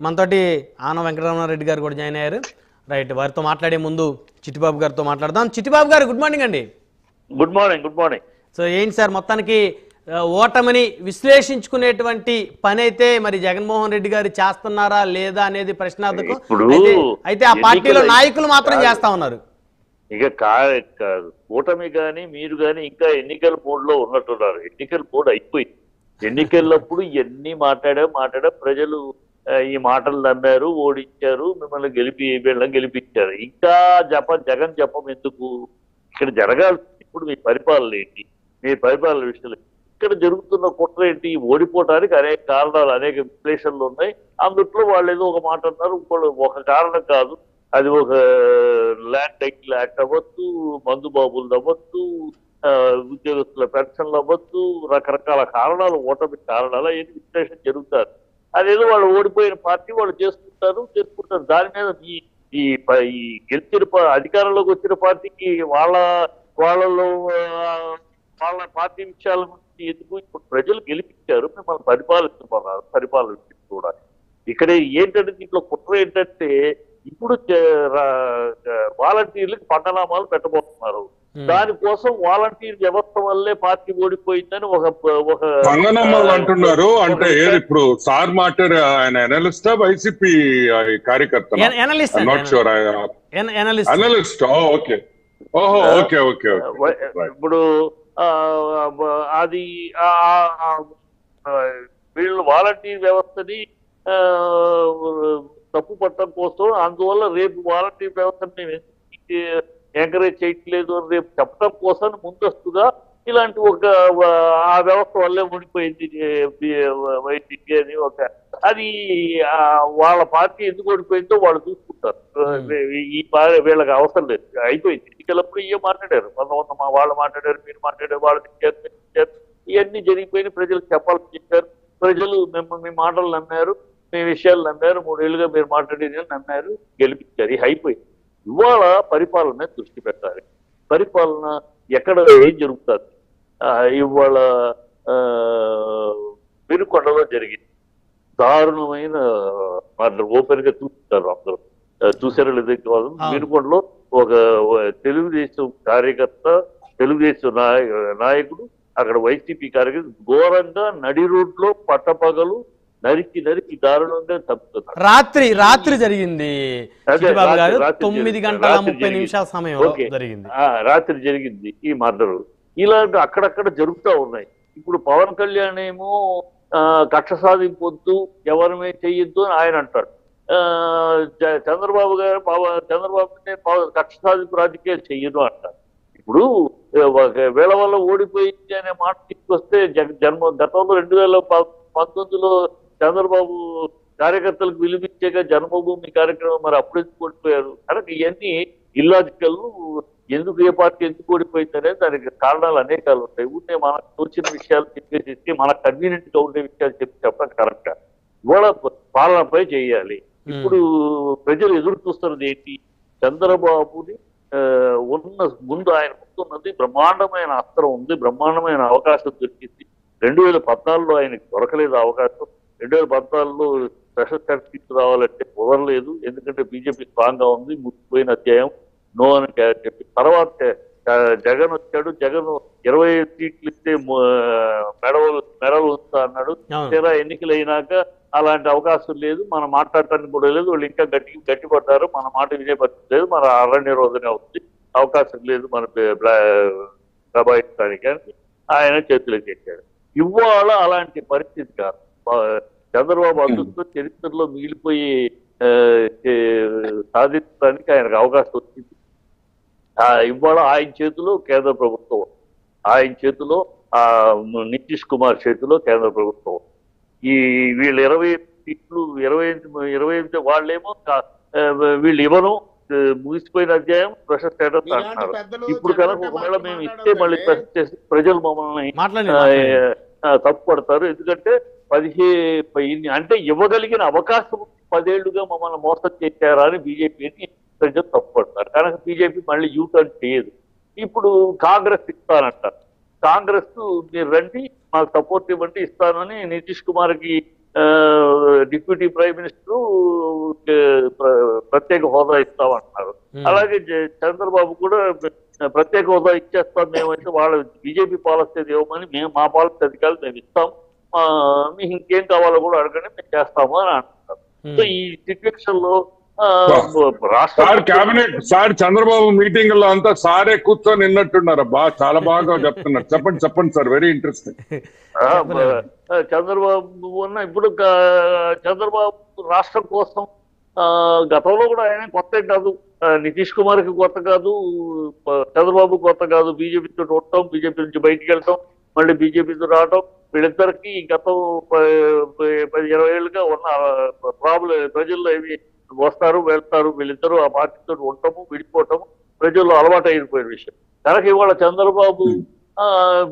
మనతోటి ఆన వెంకటరమణారెడ్డి గారు కూడా జాయిన్ అయ్యారు. రైట్, వారితో మాట్లాడే ముందు చిట్టిబాబు గారితో మాట్లాడదాం. చిట్టిబాబు గారు గుడ్ మార్నింగ్ అండి. Good morning. Good morning. So ఏంటి సార్, మొత్తానికి ఓటమిని విశ్లేషించుకునేటువంటి పని అయితే మరి జగన్మోహన్ రెడ్డి గారు చేస్తున్నారా లేదా అనేది ప్రశ్నార్థకం. అయితే ఆ పార్టీలో నాయకులు మాత్రం చేస్తా ఉన్నారు. ఇక కూటమి గాని మీరు గాని ఇంకా ఎన్నికల మోడ్ లో ఉన్నట్టున్నారు. ఎన్నికల మోడ్ అయిపోయింది. ఎన్నికలప్పుడు ఎన్ని మాట్లాడా ప్రజలు ఈ మాటలు నమ్మారు, ఓడించారు, మిమ్మల్ని గెలిపించారు. ఇంకా జగన్ జపం ఎందుకు? ఇక్కడ జరగాల్సింది ఇప్పుడు మీ పరిపాలన ఏంటి, మీ పరిపాలన విషయాలు. ఇక్కడ జరుగుతున్న కుట్ర ఏంటి? ఓడిపోవటానికి అనేక కారణాలు, అనేక విశ్లేషణలు ఉన్నాయి. అందుట్లో వాళ్ళు ఏదో ఒక మాట అన్నారు, ఒక కారణం కాదు. అది ఒక ల్యాండ్ టైటిల్ యాక్ట్ అవ్వచ్చు, మందు బాబులు అవ్వచ్చు, ఉద్యోగస్తుల పెన్షన్లు అవ్వచ్చు, రకరకాల కారణాలు, ఓటమి కారణాలు అవన్నీ విశ్లేషణ జరుగుతారు. అదేదో వాళ్ళు ఓడిపోయిన పార్టీ వాళ్ళు చేసుకుంటారు. దాని మీద ఈ గెలిచిన అధికారంలోకి వచ్చిన పార్టీకి వాళ్ళలో వాళ్ళ పార్టీ విషయాల గురించి ఎందుకు? ఇప్పుడు ప్రజలు గెలిపించారు, మిమ్మల్ని పరిపాలన కూడా. ఇక్కడ ఏంటంటే దీంట్లో కుట్ర ఏంటంటే ఇప్పుడు వాలంటీర్లకు పండనామాలు పెట్టబోతున్నారు. దానికోసం వాలంటీర్ వ్యవస్థ వల్లే పార్టీ ఓడిపోయిందని ఒక పంగనమ్మలు అంటున్నారు. అంటే ఇప్పుడు సార్ మాట్లాడే ఆయన ఎనలిస్టా వైసీపీ కార్యకర్త? ఇప్పుడు అది వీళ్ళు వాలంటీర్ వ్యవస్థని తప్పు పట్టడం కోసం, అందువల్ల రేపు వాలంటీర్ వ్యవస్థను మేము ఎంకరేజ్ చేయట్లేదు అని రేపు చెప్పడం కోసం ముందస్తుగా ఇలాంటి ఆ వ్యవస్థ వల్లే ఓడిపోయింది వైసీపీ అని అది వాళ్ళ పార్టీ ఎందుకు ఓడిపోయిందో వాళ్ళు చూసుకుంటారు. వీళ్ళకి అవసరం లేదు, అయిపోయింది. ఎన్నికలప్పుడు ఇవే మాట్లాడారు, వాళ్ళు మాట్లాడారు, మీరు మాట్లాడారు, వాళ్ళు తిట్టారు, ఇవన్నీ జరిగిపోయిన ప్రజలకు చెప్పాలని చెప్పారు. ప్రజలు మీ మాటలు నమ్మారు, మీ విషయాలు నమ్మారు, 3 ఏళ్ళుగా మీరు మాట్లాడేది నమ్మారు, గెలిపించారు. ఇది అయిపోయింది. ఇవాళ పరిపాలన మీద దృష్టి పెట్టాలి. పరిపాలన ఎక్కడ ఏం జరుగుతుంది? ఇవాళ వినుకొండలో జరిగింది దారుణమైన వాళ్ళు ఓపెన్ గా చూస్తారు. అందరూ చూసారో లేదో. వినుకొండలో ఒక తెలుగుదేశం కార్యకర్త, తెలుగుదేశం నాయకుడు, అక్కడ వైసీపీ కార్యకర్త ఘోరంగా నడి రోడ్లో పట్టపగలు నరికి దారుణంగా తప్పుతున్నారు. రాత్రి జరిగింది. 9 గంటల 30 నిమిషాల సమయంలో జరిగింది. రాత్రి జరిగింది ఈ మర్డరు. ఇలాంటి అక్కడక్కడ జరుగుతూ ఉన్నాయి. ఇప్పుడు పవన్ కళ్యాణ్ ఏమో కక్ష సాధింపొద్దు, ఎవరిమే చెయ్యొద్దు అని ఆయన అంటాడు. చంద్రబాబు కక్ష సాధింపు రాజకీయాలు చెయ్యదు అంటారు. ఇప్పుడు వీళ్ళ వల్ల ఓడిపోయింది అనే మాట తీసుకొస్తే గతంలో 2019లో చంద్రబాబు కార్యకర్తలకు విలువిచ్చాక జన్మభూమి కార్యక్రమం మరి అప్పుడు ఎందుకు ఓడిపోయారు? కనుక ఇవన్నీ ఇల్లాజికల్. ఎందుకు ఏ పార్టీ ఎందుకు ఓడిపోయింది అనేది దానికి కారణాలు అనేకాలు ఉంటాయి. ఉంటే మనకు తోచిన విషయాలు చెప్పేసి మనకు కన్వీనియంట్ గా ఉండే విషయాలు చెప్పడం కరెక్ట్. ఇవాళ పాలనపై చేయాలి. ఇప్పుడు ప్రజలు ఎదురు చూస్తున్నది ఏంటి? చంద్రబాబుని ముందు ఆయన ముందున్నది బ్రహ్మాండమైన అస్త్రం ఉంది, బ్రహ్మాండమైన అవకాశం దొరికింది. 2014లో ఆయనకి దొరకలేదు అవకాశం. 2014లో స్పెషల్ సర్టిఫికెట్ రావాలంటే కుదరలేదు. ఎందుకంటే బీజేపీ స్ట్రాంగ్ గా ఉంది. ముగిపోయిన అధ్యాయం నో అని చెప్పి తర్వాత జగన్ వచ్చాడు. జగన్ 25 సీట్లు ఇస్తే మెడలు ఉంచుతా అన్నాడు. తీరా ఎన్నికలు అయినాక అలాంటి అవకాశం లేదు, మనం మాట్లాడటానికి కూడా లేదు. వాళ్ళు ఇంకా గట్టిపడ్డారు. మన మాట వినే పరిస్థితి లేదు, మన అరణ్య రోజునే అవుతుంది, అవకాశం లేదు మన దబాయించడానికి అని ఆయన చేతులకు ఎక్కాడు. ఇవాళ అలాంటి పరిస్థితి కాదు. చంద్రబాబు అదృష్టం చరిత్రలో మిగిలిపోయి సాధించడానికి ఆయనకు అవకాశం వచ్చింది. ఇవాళ ఆయన చేతిలో కేంద్ర ప్రభుత్వం, ఆయన చేతిలో నితీష్ కుమార్ చేతిలో కేంద్ర ప్రభుత్వం. వీళ్ళు 20 సీట్లు 25 వాళ్ళేమో వీళ్ళు ఇవ్వను, ముగిసిపోయిన అధ్యాయం స్పెషల్ స్టేటస్ అంటున్నారు. ఇప్పుడు కనుక ఒకవేళ మేము ఇస్తే మళ్ళీ ప్రజలు మమ్మల్ని తప్పు పడతారు. ఎందుకంటే 15 అంటే ఇవ్వగలిగిన అవకాశం 10 ఏళ్లుగా మమ్మల్ని మోసం చేశారా అని బీజేపీని ప్రజలు తప్పు పడతారు. కనుక బీజేపీ మళ్ళీ యూటర్న్ చేయదు. ఇప్పుడు కాంగ్రెస్ ఇస్తానంటారు. కాంగ్రెస్ మీరు రండి, మాకు సపోర్ట్ ఇవ్వండి, ఇస్తానని నితీష్ కుమార్కి డిప్యూటీ ప్రైమ్ మినిస్టర్ ప్రత్యేక హోదా ఇస్తామంటున్నారు. అలాగే చంద్రబాబు కూడా ప్రత్యేక హోదా ఇచ్చేస్తాం మేమైతే, వాళ్ళ బీజేపీ పాలసీ అది ఇవ్వమని, మేము మా పాలసీ అధికారులు మేము ఇస్తాం, మీకు ఇంకేం కావాలో కూడా అడగండి మేము చేస్తాము అని అంటున్నారు. సో ఈ సిచ్యువేషన్ లో కేబినెట్ సార్ చంద్రబాబు మీటింగ్ లో అంతా సారే కూర్చొని నిన్నట్టున్నారు. చాలా బాగా చెప్తున్నారు. చెప్పండి సార్, వెరీ ఇంట్రెస్టింగ్. చంద్రబాబు ఇప్పుడు చంద్రబాబు రాష్ట్రం కోసం గతంలో కూడా ఆయన కొత్త కాదు, నితీష్ కుమార్ కి కొత్త కాదు, చంద్రబాబు కొత్త కాదు. బీజేపీతో ఉండటం, బీజేపీ నుంచి బయటికి వెళ్ళటం, మళ్ళీ బీజేపీతో రావటం, వీళ్ళిద్దరికి గతం 10-20 ఏళ్ళుగా ఉన్న ప్రాబ్లం. ప్రజల్లో ఏమి వస్తారు వెళ్తారు, వీళ్ళిద్దరూ ఆ పార్టీతో ఉండటము విడిపోవటము ప్రజల్లో అలవాటు అయిపోయిన విషయం. కనుక ఇవాళ చంద్రబాబు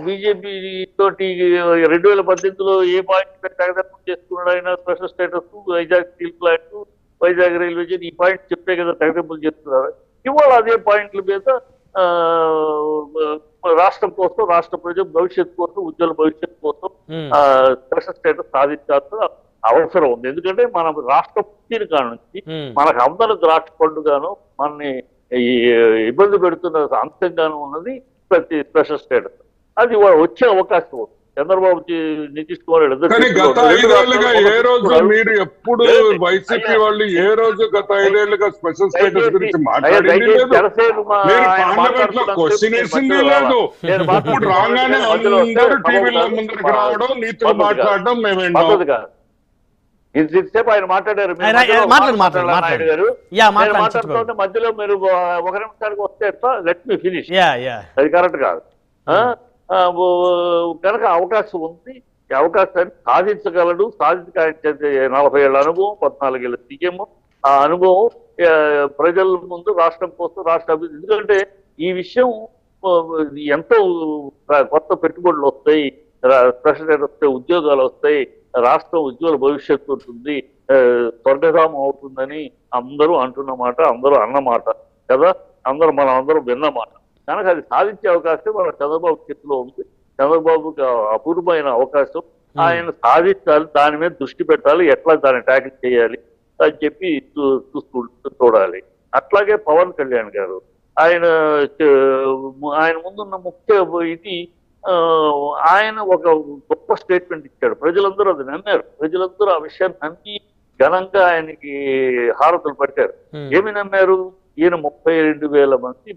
బీజేపీ తోటి 2018లో ఏ పాయింట్ తెగదర్శనం చేసుకున్నాడు ఆయన? Special status, Vizag steel plant, Vizag railway zone, ఈ పాయింట్ చెప్పే కదా తెగదెంపులు చేస్తున్నారు. ఇవాళ అదే పాయింట్ల మీద రాష్ట్రం కోసం, రాష్ట్ర ప్రజల భవిష్యత్తు కోసం, ఉజ్వల భవిష్యత్తు కోసం స్పెషల్ స్టేటస్ సాధించాల్సిన అవసరం ఉంది. ఎందుకంటే మన రాష్ట్ర పుట్టిన కాడ నుంచి మనకు అందరూ ద్రాక్ష పండుగాను మనని ఇబ్బంది పెడుతున్న అంశంగాను ఉన్నది ప్రతి స్పెషల్ స్టేటస్. అది వచ్చే అవకాశం ఉంది. చంద్రబాబు నితీష్ కుమార్ గత 5 ఏళ్లుగా ఏ రోజు మీరు ఎప్పుడు వైసీపీ వాళ్ళు ఏ రోజు గత 5 ఏళ్లుగా స్పెషల్ స్టేటస్ గురించి మాట్లాడింది లేదు. పార్లమెంట్ లో క్వశ్చన్ వేసిందే లేదు. ఇప్పుడు రాగానే అందరూ టీవీలో ముందుకు రావడం, నీతులు మాట్లాడడం మేము ఇంతసేపు ఆయన మాట్లాడారు నాయుడు గారు. మాట్లాడుతుంటే మధ్యలో మీరు 1 నిమిషానికి వస్తే ఎట్లా? Let me finish. అది కరెక్ట్ కాదు. కనుక అవకాశం ఉంది. ఈ అవకాశాన్ని సాధించగలడు. సాధించే 40 ఏళ్ల అనుభవం, 14 ఏళ్ళ సీఎం, ఆ అనుభవం ప్రజల ముందు రాష్ట్రం కోసం, రాష్ట్ర అభివృద్ధి. ఎందుకంటే ఈ విషయం ఎంతో కొత్త పెట్టుబడులు వస్తాయి, స్పెషల్ వస్తాయి, ఉద్యోగాలు వస్తాయి, రాష్ట్రం ఉజ్వల భవిష్యత్తు ఉంటుంది, స్వర్గధామం అవుతుందని అందరూ అంటున్న మాట, అందరూ అన్నమాట కదా, మనం అందరం విన్నమాట. కనుక అది సాధించే అవకాశం మన చంద్రబాబు చేతిలో ఉంది. చంద్రబాబుకి అపూర్వమైన అవకాశం. ఆయన సాధించాలి, దాని మీద దృష్టి పెట్టాలి, ఎట్లా దాన్ని ట్యాకిల్ చేయాలి అని చెప్పి చూడాలి. అట్లాగే పవన్ కళ్యాణ్ గారు ఆయన ముందున్న ముఖ్య ఇది ఆయన ఒక గొప్ప స్టేట్మెంట్ ఇచ్చాడు. ప్రజలందరూ అది నమ్మారు. ప్రజలందరూ ఆ విషయాన్ని నమ్మి ఘనంగా ఆయనకి హారతులు పట్టారు. ఏమి నమ్మారు? ఈయన 32,000 మంది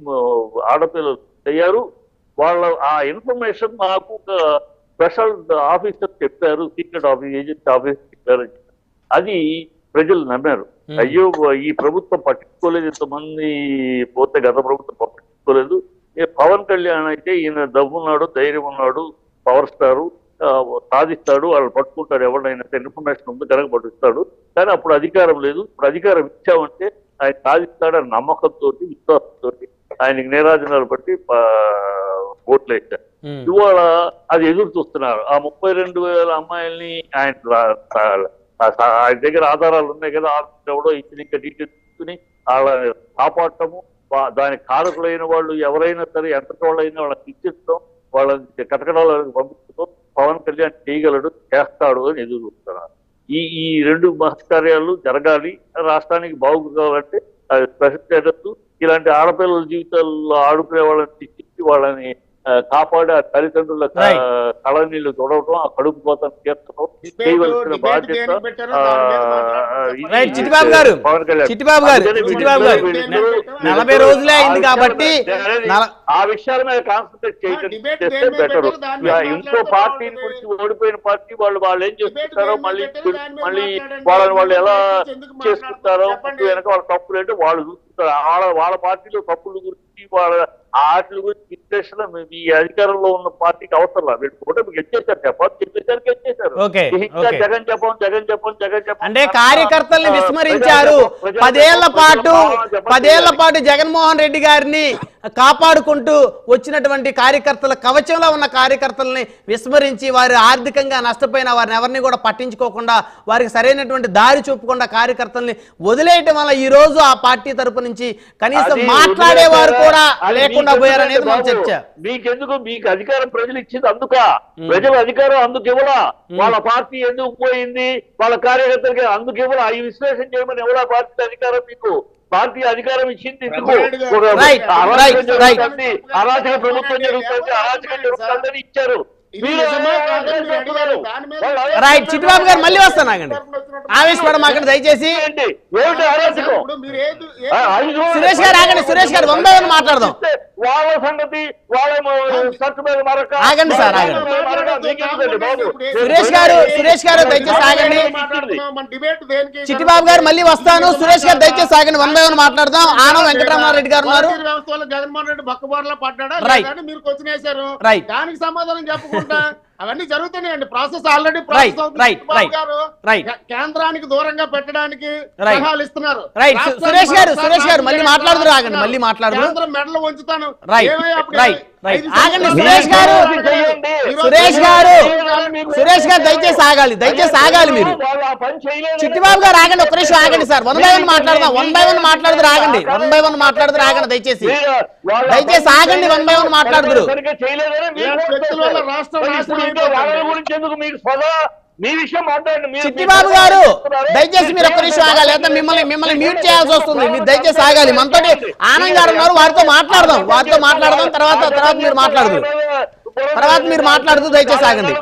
ఆడపిల్లలు అయ్యారు. వాళ్ళ ఆ ఇన్ఫర్మేషన్ మాకు ఒక స్పెషల్ ఆఫీసర్ చెప్పారు, సీక్రెట్ ఆఫీస్, ఏజెన్సీ ఆఫీసర్ చెప్పారు. అది ప్రజలు నమ్మారు. అయ్యో ఈ ప్రభుత్వం పట్టించుకోలేదు, ఇంతమంది పోతే గత ప్రభుత్వం పట్టించుకోలేదు. పవన్ కళ్యాణ్ అయితే ఈయన దమ్మున్నాడు, ధైర్యం ఉన్నాడు, పవర్ స్టారు, సాధిస్తాడు, వాళ్ళు పట్టుకుంటాడు, ఎవరినైనా ఇన్ఫర్మేషన్ ఉంది కనుక పట్టుకుంటాడు. కానీ అప్పుడు అధికారం లేదు. ఇప్పుడు అధికారం ఇచ్చామంటే ఆయన సాధిస్తాడని నమ్మకంతో, విశ్వాసంతో ఆయనకి నీరాజనాలు బట్టి ఓట్లు వేశారు. ఇవాళ అది ఎదురు చూస్తున్నారు. ఆ 32,000 అమ్మాయిల్ని ఆయన దగ్గర ఆధారాలు ఉన్నాయి కదా, ఎవడో ఇచ్చిన ఇంకా డీటెయిల్స్ తీసుకుని వాళ్ళని కాపాడటము, దానికి కారకులైన వాళ్ళు ఎవరైనా సరే ఎంతటి వాళ్ళైనా వాళ్ళకి ఇచ్చిస్తాం, వాళ్ళని కటకడాలకు పంపించడం పవన్ కళ్యాణ్ చేయగలడు, చేస్తాడు అని ఎదురు చూస్తున్నారు. ఈ 2 మహత్కార్యాలు జరగాలి. రాష్ట్రానికి బాగుండాలంటే స్పెషల్ స్టేటస్, ఇలాంటి ఆడపిల్లల జీవితాల్లో ఆడుకునే వాళ్ళని తెచ్చి వాళ్ళని కాపాడే తల్లిదండ్రుల కళనీళ్లు తొడవటం, ఆ కడుపు కోతను తీర్చడం చేయవలసిన బాధ్యత పవన్ కళ్యాణ్. 40 రోజులే అయింది కాబట్టి ఆ విషయాల మీద కాన్సన్ట్రేట్ చేస్తే బెటర్. ఇంకో పార్టీ గురించి ఓడిపోయిన పార్టీ వాళ్ళు ఏం చేస్తుంటారో మళ్ళీ వాళ్ళు ఎలా చేసుకుంటారో వెనక వాళ్ళ తప్పులు ఏంటో వాళ్ళు చూస్తుంటారు. వాళ్ళ పార్టీలో తప్పుల గురించి వాటి గురించి విశ్లేషణ ఈ అధికారంలో ఉన్న పార్టీకి అవసరం లేదు. కూటమి గెలిచేశారు, గెలిచేశారు. జగన్ చెప్పం అంటే కార్యకర్తల్ని విస్మరించారు. 10 ఏళ్ల పాటు జగన్మోహన్ రెడ్డి గారిని కాపాడుకుంటూ వచ్చినటువంటి కార్యకర్తల కవచంలో ఉన్న కార్యకర్తల్ని విస్మరించి, వారు ఆర్థికంగా నష్టపోయిన వారిని ఎవరిని కూడా పట్టించుకోకుండా, వారికి సరైనటువంటి దారి చూపకుండా కార్యకర్తల్ని వదిలేయటం వల్ల ఈ రోజు ఆ పార్టీ తరపు నుంచి కనీసం మాట్లాడేవారు కూడా లేకుండా చేయకుండా పోయారనేది మన చర్చ. మీకెందుకు? మీకు అధికారం ప్రజలు ఇచ్చింది అందుక, ప్రజల అధికారం అందుకు ఇవ్వలా. వాళ్ళ పార్టీ ఎందుకు పోయింది, వాళ్ళ కార్యకర్తలకి అందుకు ఇవ్వలా. ఈ విశ్లేషణ చేయమని ఎవరా పార్టీ అధికారం? మీకు పార్టీ అధికారం ఇచ్చింది ఎందుకు? అరాచక ప్రభుత్వం జరుగుతుంది, అరాచకం జరుగుతుందని ఇచ్చారు. రైట్, చిట్టిబాబు గారు మళ్ళీ వస్తాను, ఆగండి, ఆవేశపడమాకండి దయచేసి. సురేష్ గారు ఆగండి, సురేష్ గారు 1 by 1 మాట్లాడదాం. వాళ్ళ సంగతి వాళ్ళ ఆగండి సార్, ఆగండి. సురేష్ గారు దయచేసి ఆగండి. చిట్టిబాబు గారు మళ్ళీ వస్తాను. సురేష్ గారు దయచేసి ఆగండి, 1 by 1 మాట్లాడదాం. ఆనం వెంకటరామారెడ్డి గారు ఉన్నారు. జగన్మోహన్ రెడ్డి బక్కబారులో పడ్డాడా, మీరు క్వశ్చన్ వేశారు, దానికి సమాధానం చెప్పుకుంటా అవన్నీ జరుగుతున్నాయండి. ప్రాసెస్ ఆల్రెడీ కేంద్రానికి దూరంగా పెట్టడానికి సలహాలు ఇస్తున్నారు. సురేష్ గారు మళ్ళీ మాట్లాడుతూ ఆగండి, మళ్ళీ మాట్లాడుతూ. కేంద్రం మెడలు వంచుతాను. ఆగండి సురేష్ గారు దయచేసి ఆగాలి మీరు. చిట్టిబాబు గారు ఆగండి, ఒక్క నిమిషం ఆగండి సార్. 1 by 1 మాట్లాడదాం. 1 by 1 మాట్లాడుతూ ఆగండి, 1 by 1 మాట్లాడుతూ ఆగండి దయచేసి ఆగండి. 1 by 1 మాట్లాడుతురు. చిట్టిబాబు గారు దయచేసి మీరు ఒక్క నిమిషం ఆగాలి, లేదా మిమ్మల్ని మ్యూట్ చేయాల్సి వస్తుంది. మీరు దయచేసి ఆగాలి. మనతోటి ఆనంద్ గారు ఉన్నారు, వారితో మాట్లాడదాం. తర్వాత మీరు మాట్లాడుతూ దయచేసి ఆగండి.